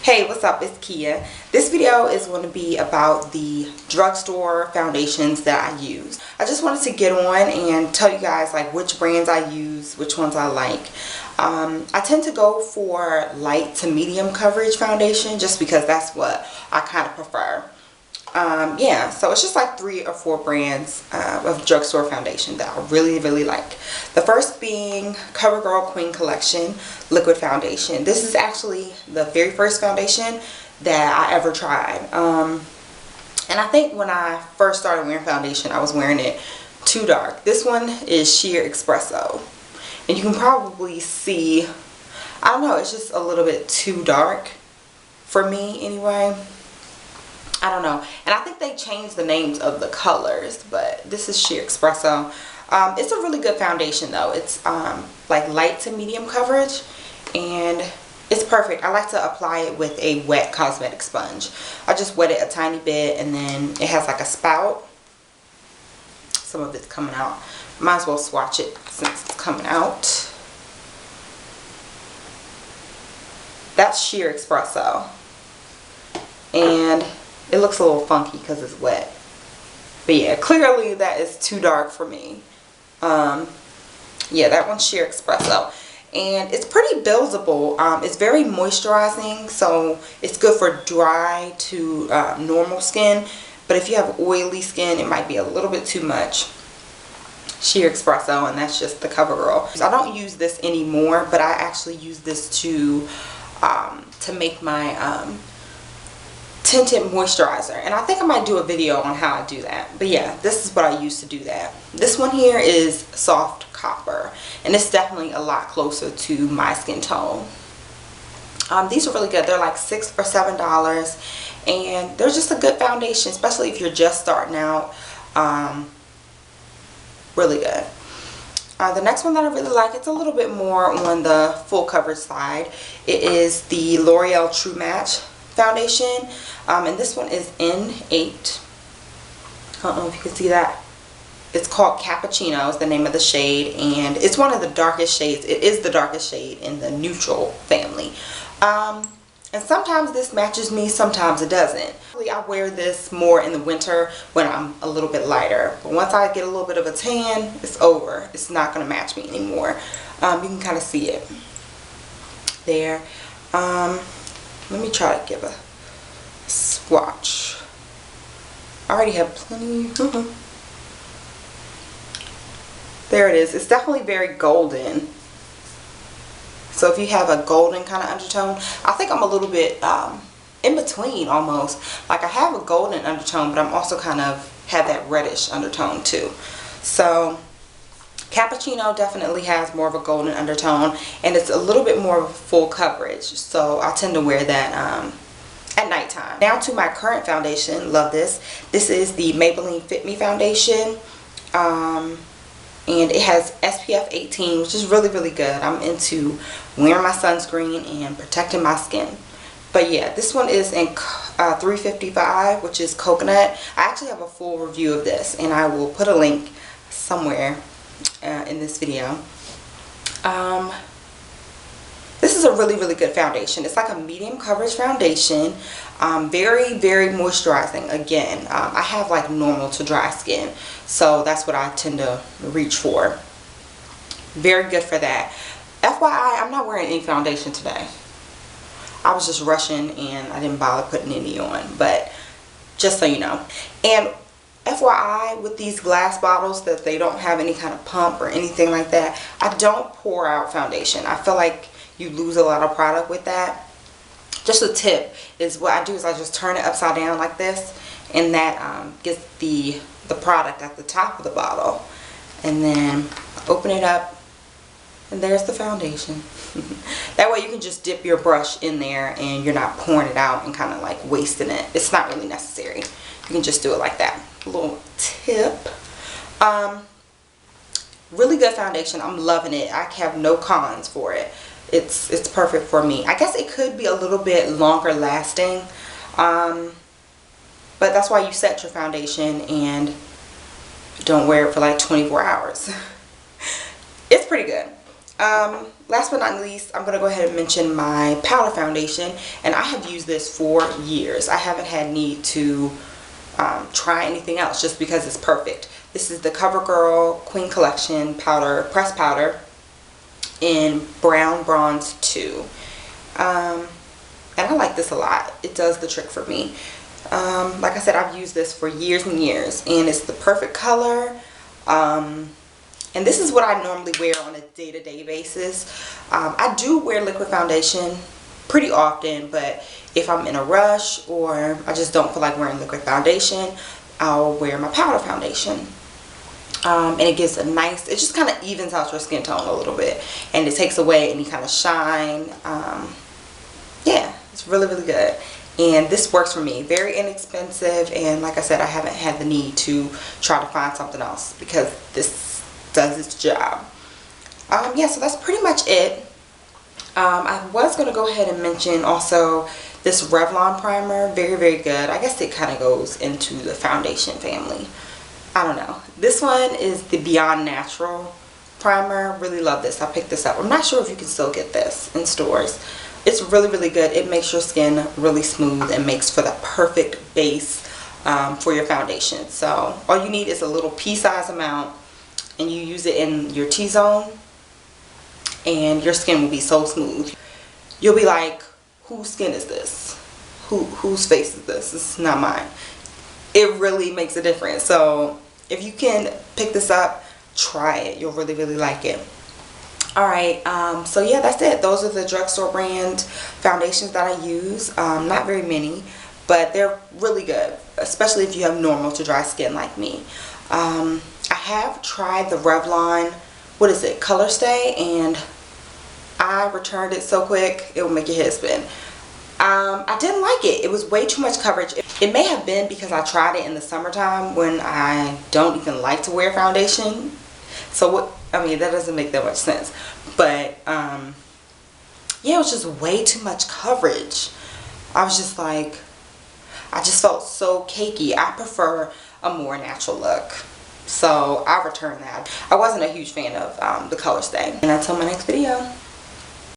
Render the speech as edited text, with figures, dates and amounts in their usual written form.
Hey, what's up? It's Kia. This video is going to be about the drugstore foundations that I use. I just wanted to get on and tell you guys like which brands I use, which ones I like. I tend to go for light to medium coverage foundation just because that's what I kind of prefer. Yeah, so it's just like 3 or 4 brands of drugstore foundation that I really like. The first being Covergirl Queen Collection Liquid Foundation. This is actually the very first foundation that I ever tried. And I think when I first started wearing foundation, I was wearing it too dark. This one is Sheer Espresso. And you can probably see, I don't know, it's just a little bit too dark for me anyway. I don't know, and I think they changed the names of the colors, but this is Sheer Espresso. It's a really good foundation though. It's like light to medium coverage, and it's perfect. I like to apply it with a wet cosmetic sponge. I just wet it a tiny bit, and then it has like a spout. Some of it's coming out. Might as well swatch it since it's coming out. That's Sheer Espresso, and it looks a little funky because it's wet. But yeah, clearly that is too dark for me. Yeah, that one's Sheer Espresso. And it's pretty buildable. It's very moisturizing, so it's good for dry to normal skin. But if you have oily skin, it might be a little bit too much. Sheer Espresso, and that's just the Covergirl. I don't use this anymore, but I actually use this to make my tinted moisturizer, and I think I might do a video on how I do that. But yeah, this is what I use to do that. This one here is Soft Copper, and it's definitely a lot closer to my skin tone. These are really good. They're like $6 or $7, and they're just a good foundation, especially if you're just starting out. Really good. The next one that I really like, it's a little bit more on the full coverage side. It is the Loreal True Match foundation, and this one is N8. I don't know if you can see that. It's called Cappuccino is the name of the shade, and it's one of the darkest shades. It is the darkest shade in the neutral family. And sometimes this matches me, sometimes it doesn't. I wear this more in the winter when I'm a little bit lighter, but once I get a little bit of a tan, it's over. It's not going to match me anymore. You can kind of see it there. Let me try to give a swatch. I already have plenty. There it is. It's definitely very golden. So if you have a golden kind of undertone, I think I'm a little bit in between almost. Like I have a golden undertone, but I'm also kind of have that reddish undertone too. So Cappuccino definitely has more of a golden undertone, and it's a little bit more full coverage, so I tend to wear that at nighttime. Now to my current foundation. Love this. This is the Maybelliene FIT ME foundation, and it has SPF 18, which is really good. I'm into wearing my sunscreen and protecting my skin. But yeah, this one is in 355, which is coconut. I actually have a full review of this, and I will put a link somewhere in this video. This is a really good foundation. It's like a medium coverage foundation. Very moisturizing. Again, I have like normal to dry skin, so that's what I tend to reach for. Very good for that. FYI, I'm not wearing any foundation today. I was just rushing and I didn't bother putting any on, but just so you know. And FYI, with these glass bottles, that they don't have any kind of pump or anything like that, I don't pour out foundation. I feel like you lose a lot of product with that. Just a tip is what I do is I just turn it upside down like this, and that gets the product at the top of the bottle, and then open it up, and there's the foundation. That way you can just dip your brush in there and you're not pouring it out and kind of like wasting it. It's not really necessary. You can just do it like that. A little tip. Really good foundation. I'm loving it. I have no cons for it. It's perfect for me. I guess it could be a little bit longer lasting, but that's why you set your foundation and don't wear it for like 24 hours. It's pretty good. Last but not least, I'm going to go ahead and mention my powder foundation, and I have used this for years. I haven't had need to try anything else just because it's perfect. This is the Covergirl Queen Collection powder, pressed powder in Brown Bronze 2. And I like this a lot. It does the trick for me. Like I said, I've used this for years and years, and it's the perfect color. And this is what I normally wear on a day-to-day basis. I do wear liquid foundation pretty often, but if I'm in a rush or I just don't feel like wearing liquid foundation, I'll wear my powder foundation. And it gives a nice, it just kind of evens out your skin tone a little bit, and it takes away any kind of shine. Yeah, it's really, really good. And this works for me. Very inexpensive, and like I said, I haven't had the need to try to find something else because this does its job. Yeah, so that's pretty much it. I was going to go ahead and mention also this Revlon primer. Very, very good. I guess it kind of goes into the foundation family. I don't know. This one is the Beyond Natural primer. Really love this. I picked this up. I'm not sure if you can still get this in stores. It's really, really good. It makes your skin really smooth and makes for the perfect base for your foundation. So all you need is a little pea-size amount, and you use it in your T-zone, and your skin will be so smooth. You'll be like, whose skin is this? Whose face is this? This is not mine. It really makes a difference. So if you can pick this up, try it. You'll really, really like it. Alright, so yeah, that's it. Those are the Drugstore brand foundations that I use. Not very many, but they're really good, especially if you have normal to dry skin like me. I have tried the Revlon, what is it, Color Stay, and I returned it so quick it will make your head spin. I didn't like it. It was way too much coverage. It may have been because I tried it in the summertime when I don't even like to wear foundation. So what, I mean, that doesn't make that much sense. But yeah, it was just way too much coverage. I was just like, I just felt so cakey. I prefer a more natural look. So I returned that. I wasn't a huge fan of the Color Stay. And until my next video.